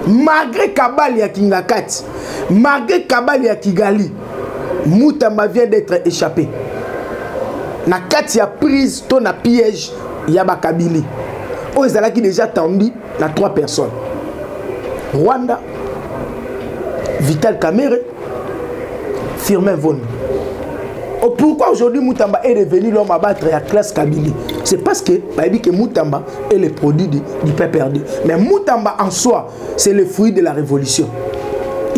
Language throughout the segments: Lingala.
Malgré Kabali à Kingakati, malgré Kabali à Kigali, Moutamba vient d'être échappé. Na kati ya prise, ton a piège, Yaba Kabili. Oh, ils ont déjà attendu na 3 personnes. Rwanda, Vital Kamerhe, Firmin Vondo. Oh, pourquoi aujourd'hui Moutamba est devenu l'homme à battre à classe Kabili? C'est parce que Moutamba est le produit du PPRD. Mais Moutamba en soi, c'est le fruit de la révolution.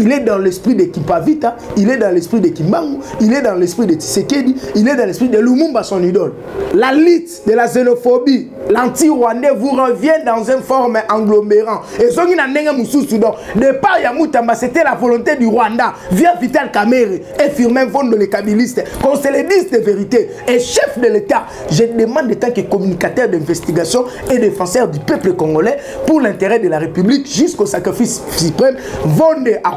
Il est dans l'esprit de Kipavita, il est dans l'esprit de Kimbangu, il est dans l'esprit de Tshisekedi, il est dans l'esprit de Lumumba, son idole. La lutte de la xénophobie, l'anti-rwandais vous revient dans une forme agglomérant. Et ce qui n'a pas de part ya Moutamba, c'était la volonté du Rwanda, via Vital Kamerhe et Firmin Vondo, les kabylistes, qu'on se le dise de vérité. Et chef de l'État, je demande de tant que communicateur d'investigation et défenseur du peuple congolais pour l'intérêt de la République jusqu'au sacrifice suprême, Vondo a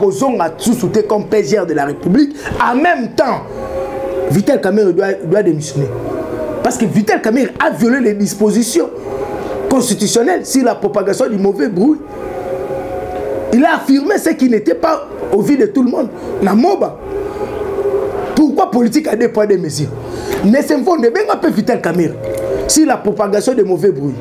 sous-souté comme PGR de la République. En même temps, Vital Kamerhe doit démissionner. Parce que Vital Kamerhe a violé les dispositions constitutionnelles sur la propagation du mauvais bruit. Il a affirmé ce qui n'était pas au vu de tout le monde. Namoba. Pourquoi politique a des poids des mesures? Ne s'infonde bien un peu Vital Kamerhe sur la propagation de mauvais bruit.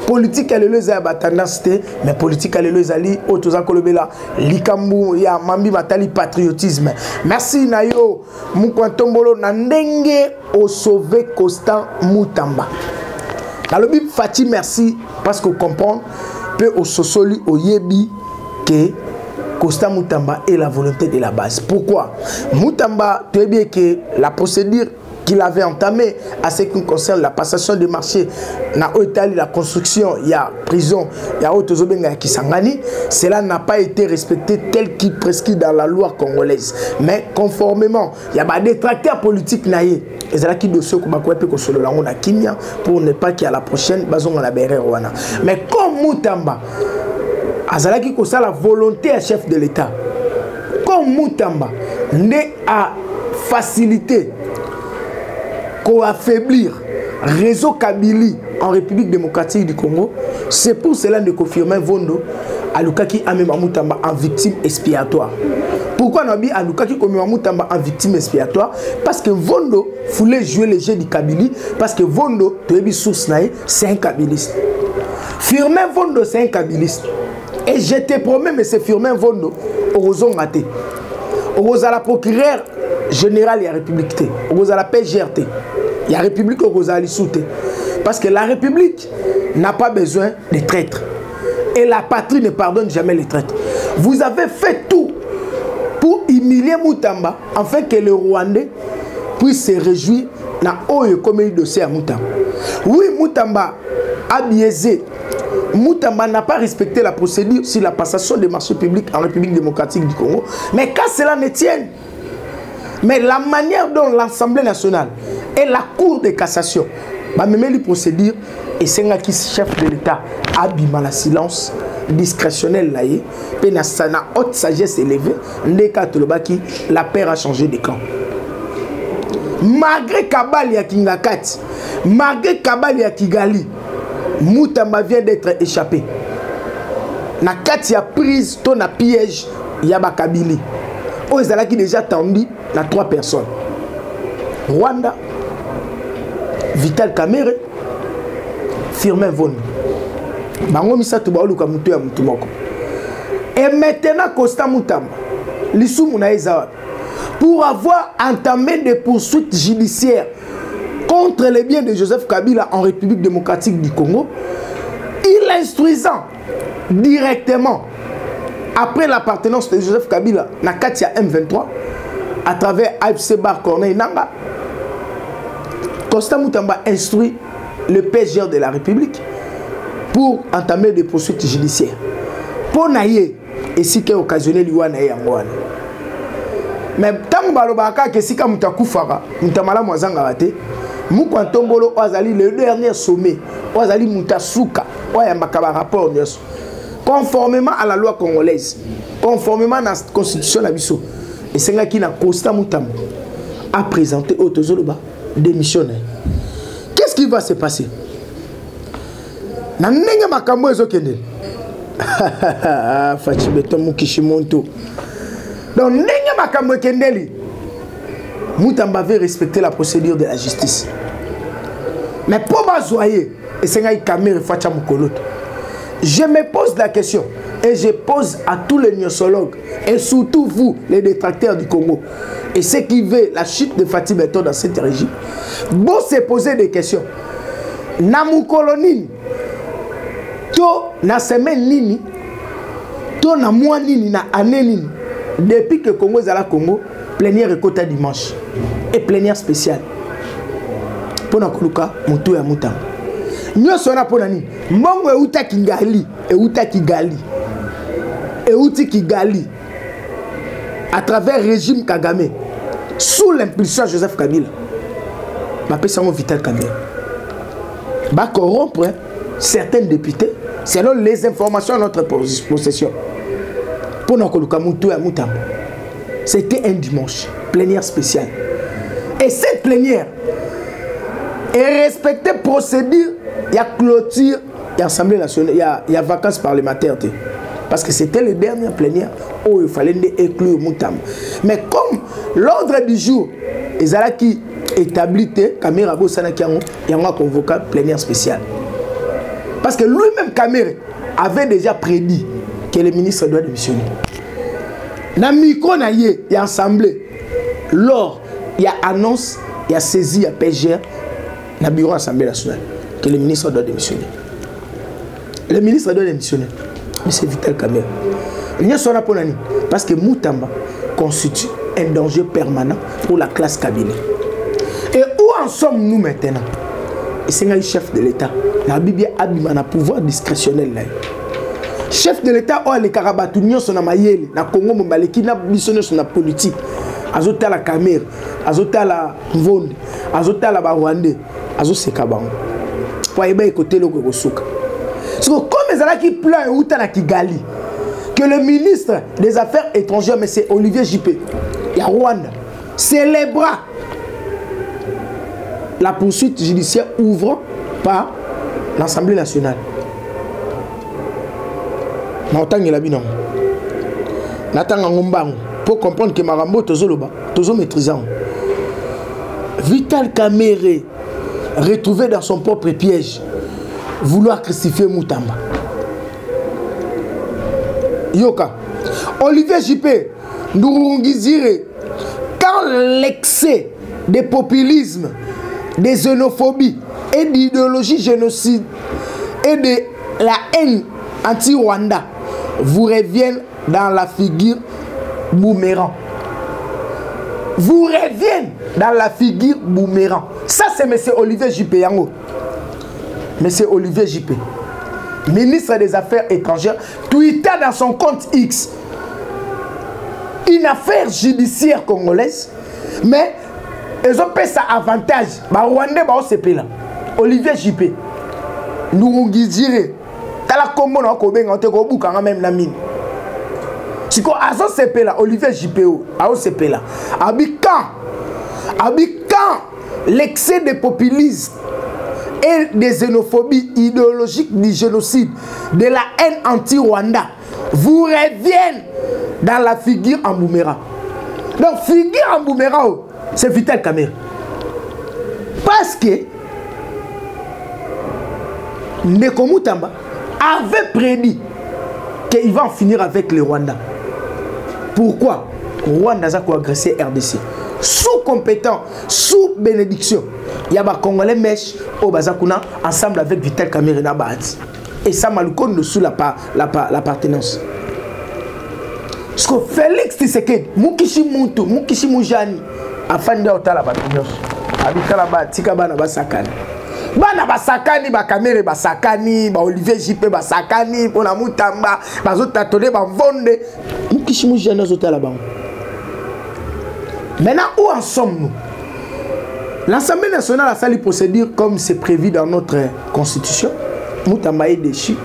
Politique à l'éleuse à tendance, mais politique à l'éleuse à li autoza kolobela likambu ya mambi matali patriotisme. Merci nayo mukwantombolo na ndenge au sauver Constant Moutamba. Nalobi Fati merci parce que comprend peut au sosoli au yebi que Constant Moutamba est la volonté de la base. Pourquoi? Moutamba tu sais bien que la procédure qu'il avait entamé à ce qui concerne la passation des marchés, la construction, il y a prison, il y a Otozobenga Kisangani, cela n'a pas été respecté tel qu'il prescrit dans la loi congolaise. Mais conformément, il y a des tractaires politiques naïe. Et c'est là qui dossier pour ne pas qu'il y a la prochaine bazon la wana. Mais comme Moutamba, Azalaki kosa la volonté à chef de l'État, comme Moutamba n'est à faciliter qu'on affaiblir réseau Kabili en République démocratique du Congo, c'est pour cela de confirmer Vondo Alukaki Amema Moutamba en victime expiatoire. Pourquoi on a dit Alukaki Amema Moutamba en victime expiatoire? Parce que Vondo voulait jouer le jeu du Kabili, parce que Vondo, c'est un Kabiliste. Firmin Vondo, c'est un Kabiliste. Et je te promets, mais c'est Firmin Vondo, Orozon Maté. Orozon la procureure générale de la République, Orozon la PGRT. Il y a la République Orozali Souté. Parce que la République n'a pas besoin de traîtres. Et la patrie ne pardonne jamais les traîtres. Vous avez fait tout pour humilier Moutamba afin que le Rwandais puisse se réjouir dans le commun dossier à Moutamba. Oui, Moutamba a biaisé. Moutamba n'a pas respecté la procédure sur la passation des marchés publics en République démocratique du Congo. Mais quand cela ne tienne, mais la manière dont l'Assemblée nationale et la Cour de cassation même les procédures et c'est un chef de l'État abîme la silence discrétionnel là et na haute sagesse élevée la paix a changé de camp. Malgré Kabali à Kingakati, malgré Kabali à Kigali, Moutamba vient d'être échappé. Na kati ya prise ton a piège Yaba Kabili. Oh, ils ont déjà attendu na 3 personnes. Rwanda, Vital Kamerhe, Firmin Vondo. Bango misatu baoluka mutu ya mutu moko. Et maintenant Constant Moutamba, Lissou Mounaïza, pour avoir entamé des poursuites judiciaires contre les biens de Joseph Kabila en République démocratique du Congo, il instruisant directement après l'appartenance de Joseph Kabila na Katia M23 à travers AFC Bar Corneille Nanga, Constant Moutamba instruit le PGR de la République pour entamer des poursuites judiciaires. Pour naïe, et si qui est occasionné l'Iwana et Angouane. Mais tant que si comme Takufara, Moutamala Mwazanga raté, Moukwantombolo Oazali, le dernier sommet, Oazali Moutasuka, Oyambakaba rapport, conformément à la loi congolaise, conformément à la constitution de l'Abisso, et c'est là qui n'a Constant Moutamba a présenté au Tozoloba démissionnaire. Qu'est-ce qui va se passer? na ndenge makambo ezokende Fachibeto Mukishimonto donc ndenge makambo ekendeli Moutamba avait respecté la procédure de la justice mais pour m'azoyer et c'est un caméra Facha Mukoloto je me pose la question et je pose à tous les gnosologues et surtout vous les détracteurs du Congo et ceux qui veulent la chute de Fatima Beton dans cette régime bon se poser des questions na mukolonini to na semaine nini to na mois nini na année nini depuis que Congo est à la Congo plénière écota dimanche et plénière spéciale pour na koluka mutu ya Moutamba nyoso na pona nini mbongo euta Kigali euti Kigali à travers le régime Kagame sous l'impulsion de Joseph Kabila ma personne Vital Kamerhe va corrompre certains députés selon les informations à notre possession pour nous colocar Moutou à Moutamba. C'était un dimanche plénière spéciale et cette plénière est respectée procédure il y a clôture il y a assemblée nationale il y a vacances parlementaires parce que c'était le dernier plénière où il fallait inclure Moutamba mais comme l'ordre du jour ils allaient qui établi Kamerhe Bosana Kiango et on a convoqué plénière spéciale parce que lui-même Kamerhe avait déjà prédit que le ministre doit démissionner. Dans le micro il y a assemblée lors il y a annonce il y a saisi il y a PGR dans le bureau de l'Assemblée nationale que le ministre doit démissionner. Le ministre doit démissionner. Mais c'est Vital Kamerhe. Il y a son parce que Moutamba constitue un danger permanent pour la classe Kabila. Et où en sommes-nous maintenant? C'est un chef de l'État. La Bible a un pouvoir discrétionnel. Chef de l'État, oh les Karabatunions sont à Mayele, na Congo Mbaleki na missionnaire sur la politique. Azota la Kamerhe, azota la Mvonde, azota la Barwande, azota Kabango. Pour y aller côté le Gosuka. C'est comme les gens qui pleurent ou na Kigali, que le ministre des Affaires étrangères, M. Olivier Juppé, il y a Rwanda, célébra la poursuite judiciaire ouvrant par l'Assemblée nationale. Pour comprendre que Marambo Tozo maîtrisant. Vital Kamerhe retrouvé dans son propre piège, vouloir crucifier Moutamba. Yoka, Olivier Juppé, Ndurungizire, quand l'excès de populisme, de xénophobie et d'idéologie génocide et de la haine anti-Rwanda vous reviennent dans la figure boomerang. Vous reviennent dans la figure boomerang. Ça c'est M. Olivier Juppé Yango. M. Olivier Juppé, ministre des Affaires étrangères, tweeté dans son compte X une affaire judiciaire congolaise, mais ils ont fait ça avantage. Rwandais, Olivier Juppé, nous dire, la combo na ko benga te ko buka même na mine. Siko azo sepela Olivier Juppé a sepela. Abikan l'excès de populisme et des xénophobies idéologiques du génocide, de la haine anti-Rwanda vous reviennent dans la figure en boomerang. Donc figure en boomerang c'est Vital Kamerhe. Parce que Ndeko Moutamba avait prédit qu'il va en finir avec les Rwandais. Pourquoi? Rwanda a agressé RDC. Sous compétent, sous bénédiction. Il y a des Congolais mèches au Bazakuna ensemble avec Vital Kamerhe Nabati. Et ça m'a le sous l'appartenance. Parce que Félix Tshisekedi, Mukishi Muntu, Mukishi Mujani, afin de otala batunyos. Abikala ba tika bana basakani. Bana basakani ba Kamerhe basakani, ba Olivier Juppé basakani, pona Moutamba, bazotatone ba Mvonde, Mukishi Mujani azotala bango. Maintenant, où en sommes-nous? L'Assemblée nationale a sali procédure comme c'est prévu dans notre constitution. Moutamba est déchu.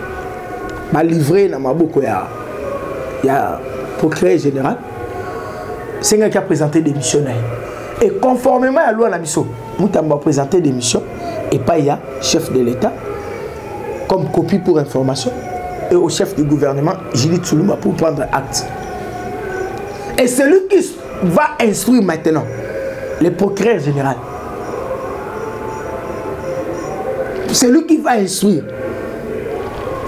Ba livré na maboko ya procureur général. C'est un qui a présenté des missionnaires. Et conformément à la loi Nabiso, Moutamba a présenté des missions et pas il y a chef de l'État. comme copie pour information et au chef du gouvernement, Judith Soulouma, pour prendre acte. Et celui qui va instruire maintenant, le procureur général, celui qui va instruire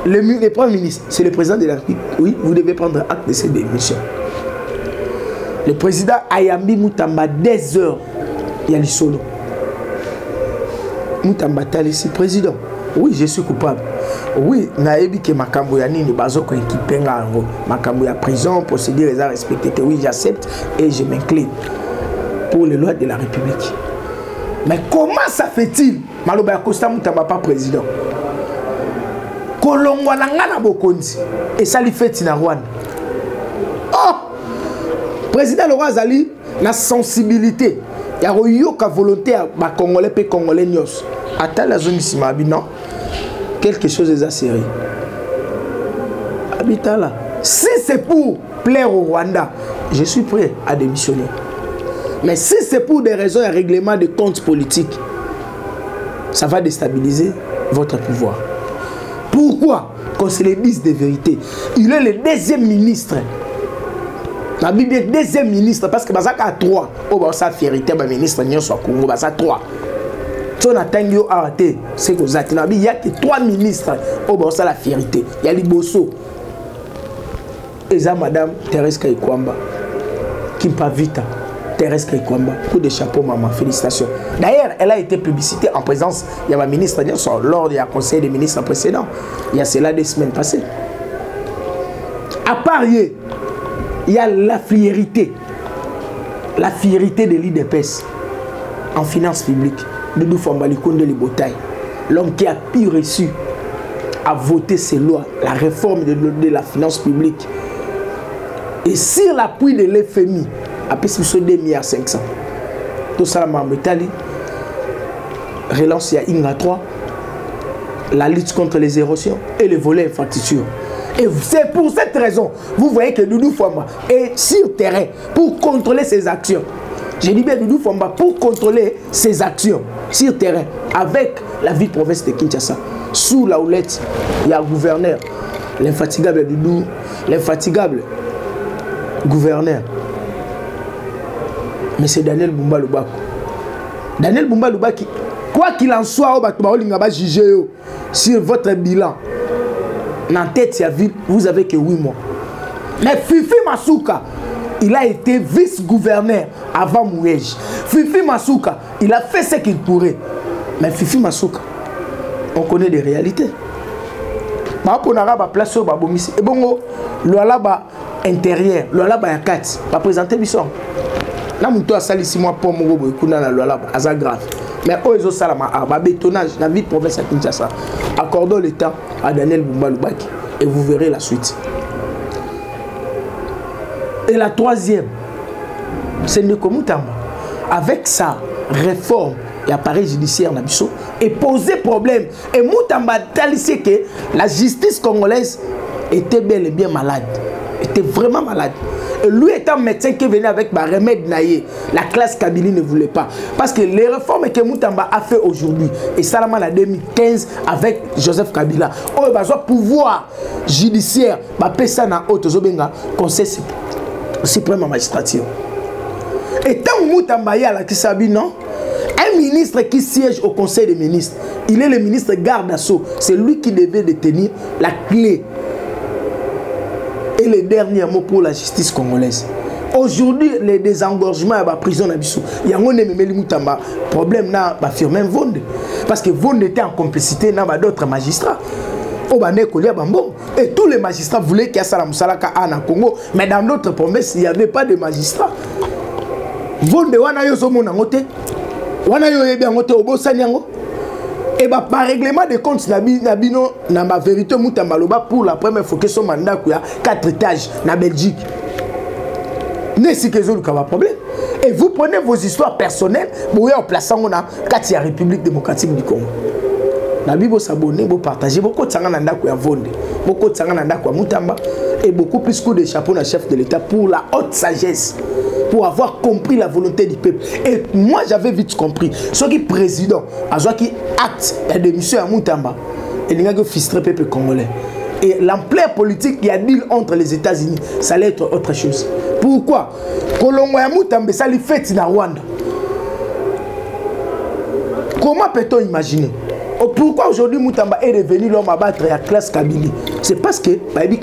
le Premier ministre, c'est le président de la République. Oui, vous devez prendre acte de ces démissions. Le président Ayambi Moutamba, 2 heures, il y a le solo. Moutamba Talisi, président. Oui, je suis coupable. Oui, naebi que makambo ya nini bazoko ekipenga ngo. Makambo ya prison, procédure les a respecté. Oui, j'accepte et je m'incline pour les lois de la République. Mais comment ça fait-il? Maloba Costa Moutamba pas président. Kolongwa nangana bokonzi et ça lui fait na Rwanda. Oh! Président Laurent Zali na sensibilité. Il y a une volonté à Congolais et Congolais nyos. Attends la zone ici, non? Quelque chose est assez sérieux. Habitat là. Si c'est pour plaire au Rwanda, je suis prêt à démissionner. Mais si c'est pour des raisons et règlements de comptes politiques, ça va déstabiliser votre pouvoir. Pourquoi? Quand c'est le bis de vérité. Il est le 2e ministre. La Bible est 2e ministre parce que Bazaka a 3. Oh, bah, ça fierté, bah, ministre, n'y a soit Congo, bah, ça 3. Si on attend yo arrêté, c'est que vous êtes là. Il y a que 3 ministres. Oh, bah, ça la fierté. Il y a les Bosso. Et ça, madame Thérèse Kaikwamba, Kimpa Vita. Thérèse Kaikwamba, coup de chapeau, maman, félicitations. D'ailleurs, elle a été publicitée en présence, il y a ma ministre, lors du conseil des ministres précédents. Il y a cela 2 semaines passées. À part il y a la fierté de l'IDPS en finances publiques. Doudou Fambalikonde Libotaï, l'homme qui a pu reçu à voter ces lois, la réforme de la finance publique. Et sur l'appui de l'FMI, à peu près 2,5 milliards. Tout ça, Mambetali, relance il y a Inga 3, la lutte contre les érosions et le volet infrastructure. Et c'est pour cette raison, vous voyez que Doudou Famba est sur terrain pour contrôler ses actions. Je dis bien Doudou Famba pour contrôler ses actions sur terrain avec la ville-province de Kinshasa. Sous la houlette, il y a le gouverneur, l'infatigable Doudou, l'infatigable gouverneur. Mais c'est Daniel Bumba Lubako. Daniel Bumba Lubaki, quoi qu'il en soit, on va juger sur votre bilan. Dans tête de ville, vous avez que 8 mois. Mais Fifi Masuka, il a été vice-gouverneur avant Mouège. Fifi Masuka, il a fait ce qu'il pourrait. Mais Fifi Masuka, on connaît des réalités. On a place au Babomissi. Et bon, le alaba intérieur, le alaba yakati, va présenter Bisson. Là, on a sali 6 mois pour mon gobo, il y a le alaba, c'est grave. Mais eux, ils ont salama, bétonnage, la ville province à Kinshasa. Accordons le temps à Daniel Bumba Lubaki et vous verrez la suite. Et la 3e, c'est Ndeko Moutamba. Avec sa réforme et appareil judiciaire Nabiso, et poser problème. Et Moutamba talissé que la justice congolaise était bel et bien malade. Était vraiment malade. Et lui étant médecin qui venait avec ma remède naïe, la classe Kabila ne voulait pas. Parce que les réformes que Moutamba a fait aujourd'hui, et Salama en 2015 avec Joseph Kabila, on va avoir pouvoir judiciaire, ça na haute conseil suprême magistrature. Et tant Moutamba y a la Kisabi, non? Un ministre qui siège au conseil des ministres, il est le ministre garde d'assaut. C'est lui qui devait détenir la clé. Et le dernier mot pour la justice congolaise. Aujourd'hui, les désengorgements à la prison, il y a un problème dans la firme Vonde. Parce que Vonde était en complicité avec d'autres magistrats. Et tous les magistrats voulaient qu'il y ait Salam Salaka en Congo. Mais dans d'autres promesses, il n'y avait pas de magistrats. Vonde, wana yo somo nangote. Wana yo yebe ngote obosanyango. Et bah par règlement de compte nabino na ma vérité Moutamba Loba pour la première fois que son mandat a 4 étages na Belgique. N'est ce que vous avez problème. Et vous prenez vos histoires personnelles pour y placer en la République démocratique du Congo. Nabi bo s'abonner, bo partager beaucoup de sanga nanda ko ya Vonde, beaucoup de sanga nanda ko Moutamba et beaucoup plus coup de chapeau na chef de l'État pour la haute sagesse. Pour avoir compris la volonté du peuple. Et moi, j'avais vite compris. Ce qui est président, à ce qui acte la démission à Moutamba, et il y a que frustrer le peuple congolais. Et l'ampleur politique, il y a deal entre les États-Unis, ça allait être autre chose. Pourquoi? Kolongo ya Mutambe, ça lui fait dans Rwanda. Comment peut-on imaginer? Pourquoi aujourd'hui Mutamba est devenu l'homme à battre à la classe Kabili? C'est parce que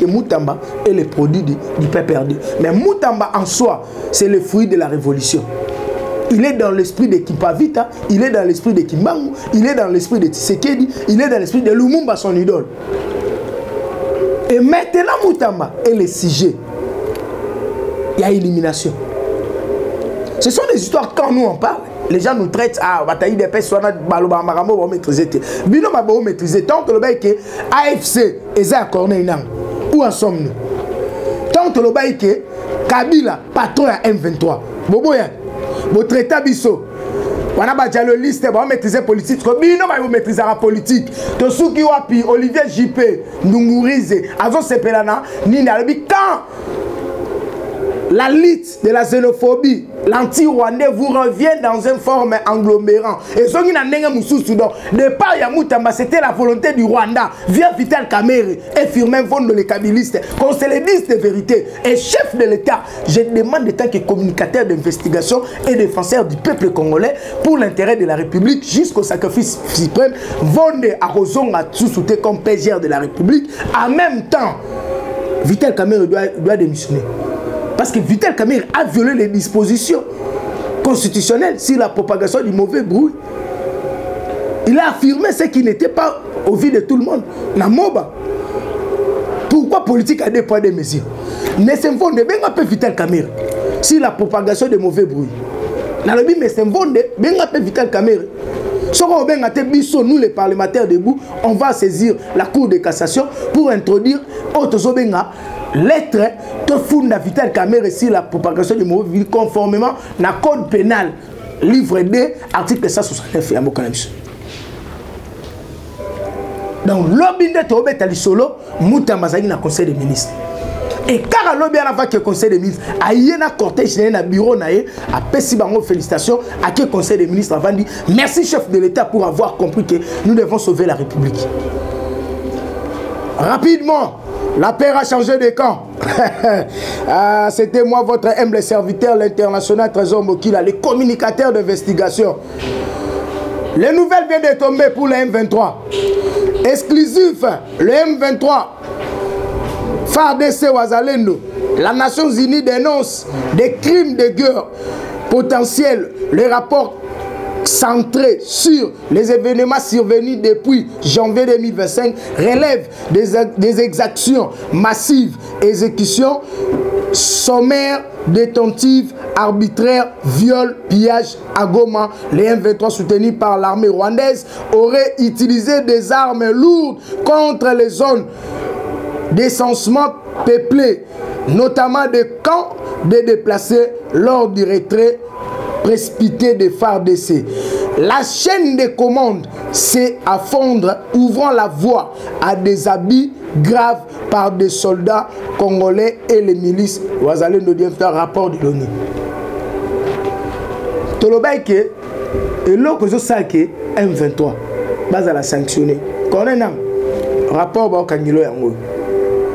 Mutamba est le produit du peuple perdu. Mais Mutamba en soi, c'est le fruit de la révolution. Il est dans l'esprit de Kipavita, il est dans l'esprit de Kimbangu, il est dans l'esprit de Tshisekedi, il est dans l'esprit de Lumumba, son idole. Et maintenant, Mutamba est le sujet. Il y a élimination. Ce sont des histoires quand nous en parle. Les gens nous traitent, ah, bataille des personnes, baloba maramo, on maîtriser. Bino mabo maîtriser. Tant que le bail que AFC est à Corneille, où en sommes-nous? Tant que le bail que Kabila, patron à M23. Bobo ya. Bo traité biso. On a déjà le liste, on maîtriser politique. Bino va maîtriser la politique. To souki wapi Olivier JP, Ndungurize, Azo Sepelana, Nina Lebi quand la lutte de la xénophobie, l'anti-rwandais vous revient dans une forme englomérant. Et ce qui n'a pas de part Yamutamba, c'était la volonté du Rwanda, via Vital Kamerhe et Firmin Von de les kabylistes, qu'on se le dise de vérité. Et chef de l'État, je demande en tant que communicateur d'investigation et défenseur du peuple congolais pour l'intérêt de la République jusqu'au sacrifice suprême, Von de Arozong a sous-souté comme PGR de la République. En même temps, Vital Kamerhe doit démissionner. Parce que Vital Kamerhe a violé les dispositions constitutionnelles sur la propagation du mauvais bruit. Il a affirmé ce qui n'était pas au vu de tout le monde. Namoba. Pourquoi politique a des poids des mesures? Ne s'infonde pas Vital Kamerhe sur la propagation des mauvais bruits. Nalobi mais s'infonde pas Vital Kamerhe. Nous les parlementaires debout, on va saisir la Cour de cassation pour introduire autre lettre de Funda Vital Kamerhe sur la propagation du mauvais bruit conformément à code pénal livre 2 article 169 ya Mokanabis. Donc lobby de Tobeta Lisolo Mutamba zali na conseil des ministres. Et car lobby à la conseil des ministres a yena cortège na bureau naé a pesi bango félicitations à quel conseil des ministres avant dit merci chef de l'État pour avoir compris que nous devons sauver la République. Rapidement, la paix a changé de camp. Ah, c'était moi, votre humble serviteur, l'international Trésor Mokila, le communicateur d'investigation. Les nouvelles viennent de tomber pour le M23. Exclusif, le M23, FARDC Wazalendo, la Nations Unies dénonce des crimes de guerre potentiels. Les rapports centré sur les événements survenus depuis janvier 2025 relève des exactions massives, exécutions sommaires, détentives, arbitraires, viols, pillages à Goma. Les M23 soutenus par l'armée rwandaise auraient utilisé des armes lourdes contre les zones d'essentiellement peuplées, notamment des camps de déplacés lors du retrait précipité des FARDC. La chaîne de commande s'est à fondre, ouvrant la voie à des abus graves par des soldats congolais et les milices. Wazalendo dit un rapport de l'ONU. Tolobaïke et l'autre M23 base à la sanctionner. Quand on a un rapport au Kangilo Yango,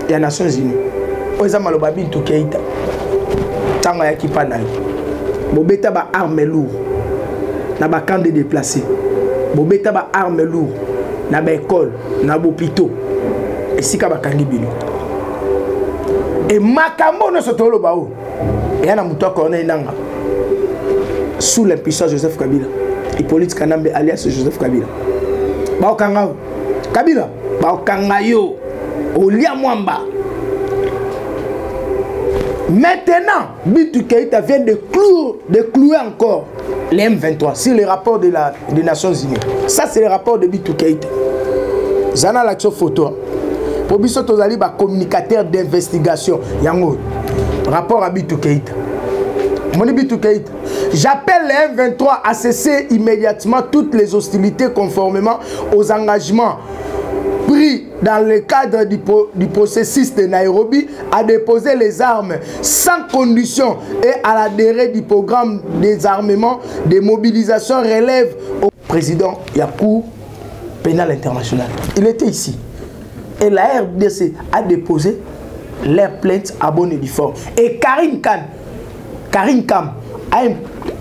il y a les Nations Unies. On a malobabi tout Keita. Tango ya kipanai. Bobeta ba arme lourd na ba camp de déplacés. Bobeta ba arme lourd na ba école, na ba hôpital. Et si ka ba kangi bino. Et makambo no sotolo ba o. Et yana muto ko na inanga. Sous l'impuissance Joseph Kabila. Hippolyte Kanambe alias Joseph Kabila. Ba okanga Kabila, ba okanga yo. Olia mwamba. Maintenant, Bintou Keïta vient de clouer encore les M23 sur les rapports des Nations Unies. Ça, c'est le rapport de Bintou Keïta. Zana l'action photo. Pour Bissot Tozali, communicateur d'investigation. Yango, rapport à Bintou Keïta. Mon Bintou Keïta. J'appelle les M23 à cesser immédiatement toutes les hostilités conformément aux engagements pris dans le cadre du processus de Nairobi à déposer les armes sans condition et à l'adhérer du programme des armements de mobilisation relève au président Yakou pénal international. Il était ici. Et la RDC a déposé leur plainte à bonne et due forme. Et Karim Kam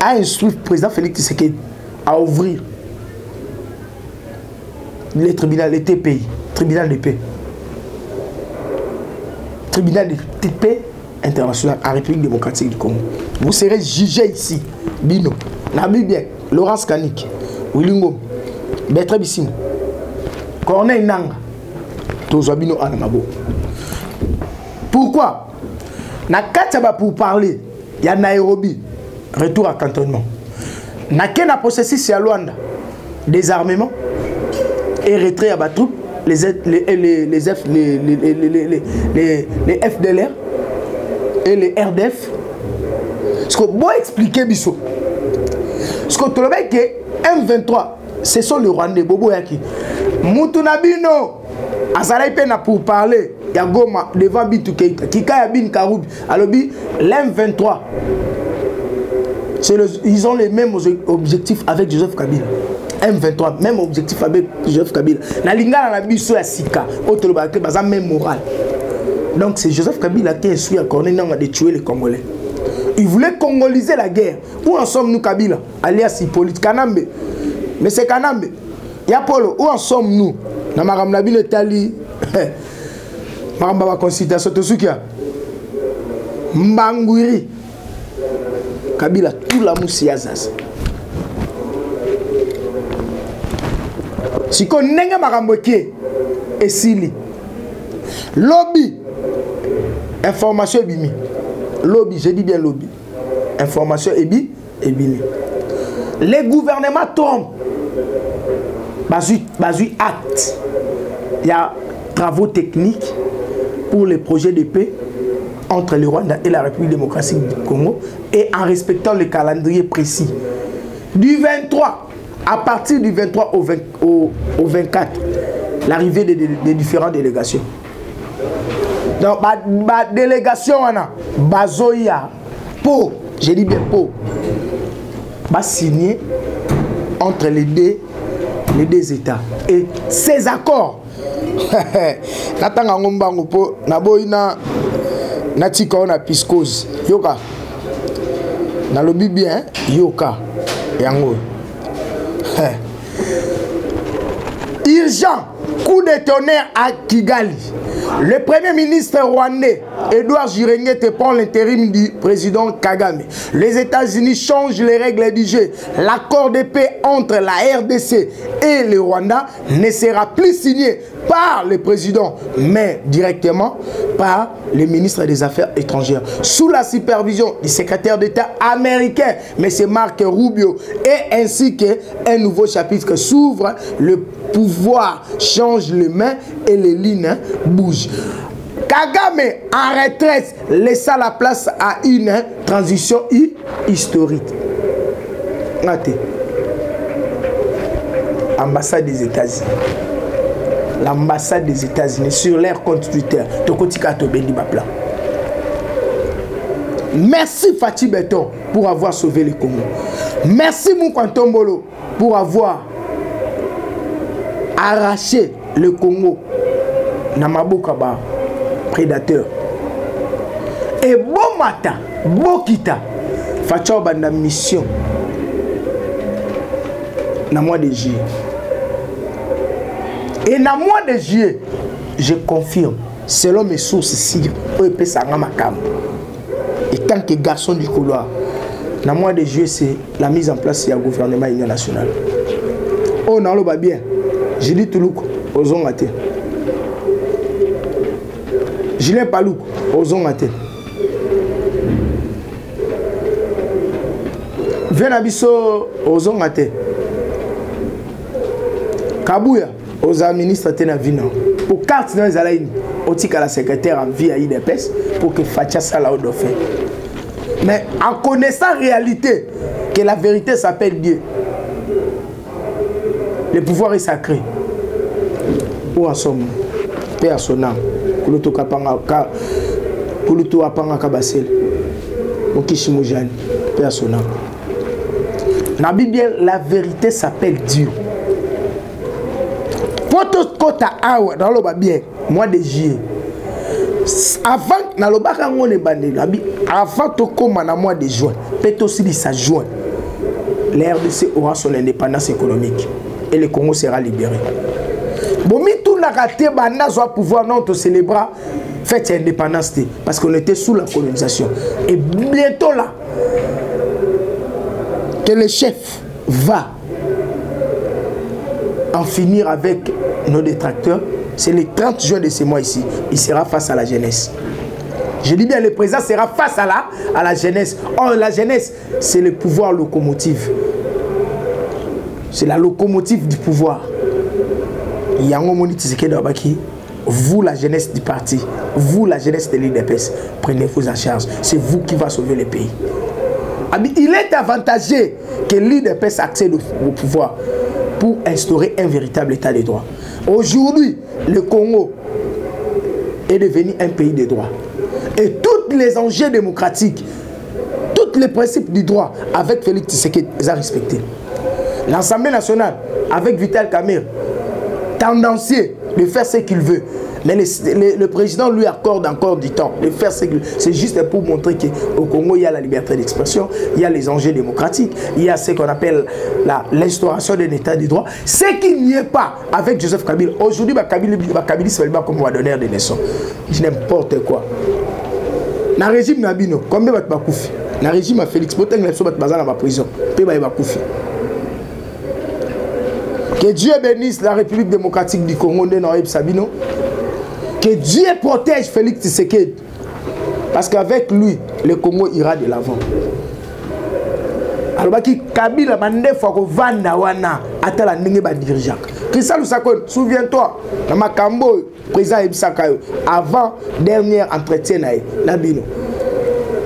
a instruit le président Félix Tshisekedi à ouvrir les tribunaux, les TPI, tribunal de paix. Tribunal de paix international en République démocratique du Congo. Vous serez jugé ici. Bino, Namibien, Laurence Kanik, Willingom, Bertrand Bissimo, Corneille Nanga, Tozwabino Anamabo. Pourquoi? Nakataba pour parler, il y a Nairobi, retour à cantonnement. Nakena processus à Luanda, désarmement et retrait à Batrouk, les FDLR et les RDF. Ce que vous expliquer, Bissot. Ce que tu le veux que M23, ce sont les Rwandais, Bobo Yaki. Moutounabino, Azalaïpena pour parler, Yagoma devant Bitou Keita, Kika Yabin Karoubi, Alobi, l'M23. Ils ont les mêmes objectifs avec Joseph Kabila. M23, même objectif avec Joseph Kabila. Nalinga na biso ya sika, otolobake baza même moral. Donc c'est Joseph Kabila qui instruit à Corneille Nangaa de tuer les Congolais. Il voulait congoliser la guerre. Où en sommes-nous, Kabila? Alias Hippolyte Kanambe. Mais c'est Kanambe. Yapolo, où en sommes-nous? Namaram Nabine Tali. Maramba consultation Tosukia. Mbangwiri. Kabila, tout la moussiazaz. Si on n'a pas de et Sili. Lobby. Information est bimi. Lobby, je dis bien lobby. Information est bimi. Les gouvernements tombent. Basu acte. Il y a travaux techniques pour les projets de paix entre le Rwanda et la République démocratique du Congo et en respectant le calendrier précis. Du 23, à partir du 23 au 24, l'arrivée des différentes délégations. Donc, ma délégation, Bazoya, Po, je dis bien Po, va signer entre les deux États. Et ces accords, Natanga Ngombango Po, Naboina, Natika on a piscose, Yoka, Nalobi bien, Yoka, Yango. Urgent, coup de tonnerre à Kigali. Le premier ministre rwandais, Edouard Girengete, prend l'intérim du président Kagame. Les États-Unis changent les règles du jeu. L'accord de paix entre la RDC et le Rwanda ne sera plus signé par le président, mais directement par le ministre des Affaires étrangères, sous la supervision du secrétaire d'État américain, M. Marc Rubio, et ainsi qu'un nouveau chapitre s'ouvre. Le pouvoir change les mains et les lignes bougent. Kagame en retraite laissa la place à une transition historique. Ambassade des États-Unis. L'ambassade des États-Unis sur leur compte Twitter. Merci Fatih Beton pour avoir sauvé le Congo. Merci Moukwantombolo pour avoir arraché le Congo Namabokaba prédateur. Et bon matin, Bokita Fatih Banda mission dans le mois de juillet. Et dans le mois de juillet, je confirme, selon mes sources ici, et tant que garçon du couloir, dans le mois de juillet, c'est la mise en place du gouvernement union national. Oh, non, le bien. Je dis tout le monde, aux ongatés. Julien Palouk, aux ongatés. Venabiso, aux ongatés. Kabouya. Aux ministres tena vina pour carte dans les alaïnes otika la secrétaire en vie à IDPS pour que Fatia Sala au dauphin. Mais en connaissant la réalité que la vérité s'appelle Dieu, le pouvoir est sacré. Où en sommes-nous? Paix à son âme. Kuluto apanga kabasel. Okishimojani. Paix à son âme. Dans la Bible, la vérité s'appelle Dieu. Poto kota awa dans le bien mois de juillet. Avant na lobaka ngone bandelo avant to koma na mois de juin, peut aussi ça juin. l'RDC aura son indépendance économique et le Congo sera libéré. Bomi tout la raté banda soit pouvoir non te célébrer fête indépendance parce qu'on était sous la colonisation et bientôt là que le chef va en finir avec nos détracteurs. C'est le 30 juin de ce mois ici. Il sera face à la jeunesse. Je dis bien, le président sera face à la jeunesse. Or, la jeunesse, c'est le pouvoir locomotive. C'est la locomotive du pouvoir. Vous, la jeunesse du parti, vous, la jeunesse de l'IDPS, prenez-vous en charge. C'est vous qui va sauver le pays. Il est avantageux que l'IDPS accède au pouvoir pour instaurer un véritable état de droit. Aujourd'hui, le Congo est devenu un pays de droit. Et tous les enjeux démocratiques, tous les principes du droit, avec Félix Tshisekedi, ils ont respecté. L'Assemblée nationale, avec Vital Kamerhe, tendancieux de faire ce qu'il veut. Mais le président lui accorde encore du temps de faire ce qu'il veut. C'est juste pour montrer qu'au Congo, il y a la liberté d'expression, il y a les enjeux démocratiques, il y a ce qu'on appelle l'instauration d'un état de droit. Ce qui n'y est pas avec Joseph Kabila. Aujourd'hui, Kabila, c'est comme un donneur de naissance. N'importe quoi. Dans le régime Nabino, combien de gens koufi? Dans le régime Félix, beaucoup de gens sont dans la prison. Que Dieu bénisse la République démocratique du Congo de Noël Sabino. Que Dieu protège Félix Tshisekedi. Parce qu'avec lui, le Congo ira de l'avant. Alors, Kabila mande faut vanda wana atala ndenge ba dirigeant. Christian Lusakon, souviens-toi, dans Makambo, président Ebisakayo, avant dernier entretien Nabino,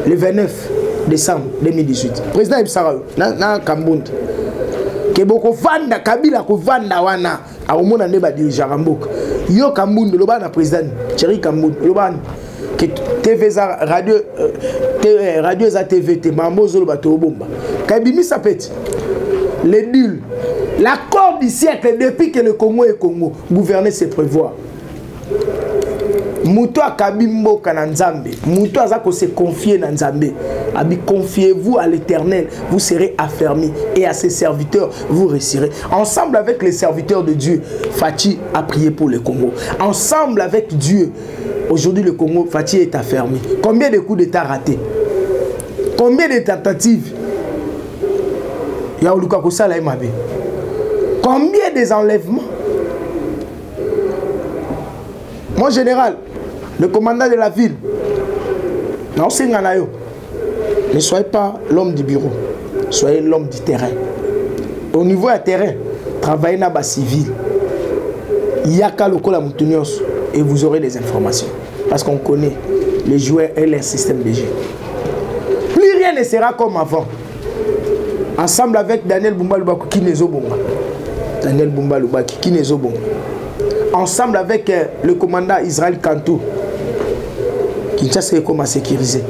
le 29 décembre 2018. Président Ebisakayo, na Kambund. Que beaucoup vanda Kabila ko vanda wana a au monde ne ba dirigeant Mboka. Yo Kambund le ba na président Thierry Kambund le ba que TV radio za TVT mambozo le bato bomba. Kabimi sa pète. Les nuls. L'accord du siècle depuis que le Congo est Congo, gouverner c'est prévoir. Mouto akabimbo kananzambe, mouto azako se confier dans Nzambe. Abi confiez-vous à l'Éternel, vous serez affermis et à ses serviteurs vous réussirez. Ensemble avec les serviteurs de Dieu, Fachi a prié pour le Congo. Ensemble avec Dieu, aujourd'hui le Congo, Fachi est affermi. Combien de coups d'État ratés? Combien de tentatives? Yaoluka Kosala Emabe. Combien des enlèvements? Mon général, le commandant de la ville, non, c'est Nganayo. Ne soyez pas l'homme du bureau, soyez l'homme du terrain. Au niveau du terrain, travaillez dans la civil. Il y a qu'à le coller et vous aurez des informations. Parce qu'on connaît les joueurs et leur système de jeu. Plus rien ne sera comme avant. Ensemble avec Daniel Bumba Lubaki qui n'est au bon. Daniel Bumba Lubaki qui n'est au bon. Ensemble avec le commandant Israël Kantou, Kinshasa est comme à sécuriser.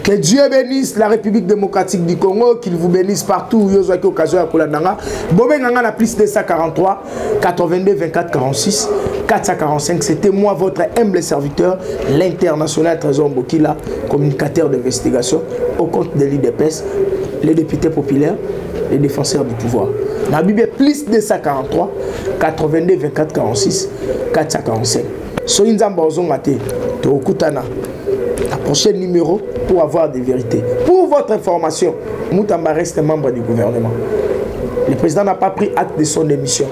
Que Dieu bénisse la République démocratique du Congo, qu'il vous bénisse partout où vous avez occasion à Kolandanga. Bobenganga la plus de 143 82 24 46 445. C'était moi, votre humble serviteur, l'international Trésor Mbokila, communicateur d'investigation au compte de l'IDPS, les députés populaires, les défenseurs du pouvoir. La Bible plus de 143 82 24 46 445. Soinzamba Ozongate, Tokutana. La prochaine numéro pour avoir des vérités. Pour votre information, Moutamba reste membre du gouvernement. Le président n'a pas pris acte de son démission.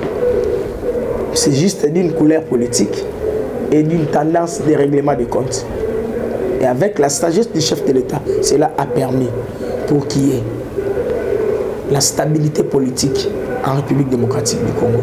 C'est juste d'une couleur politique et d'une tendance de règlement des comptes. Et avec la sagesse du chef de l'État, cela a permis pour qu'il y ait la stabilité politique en République démocratique du Congo.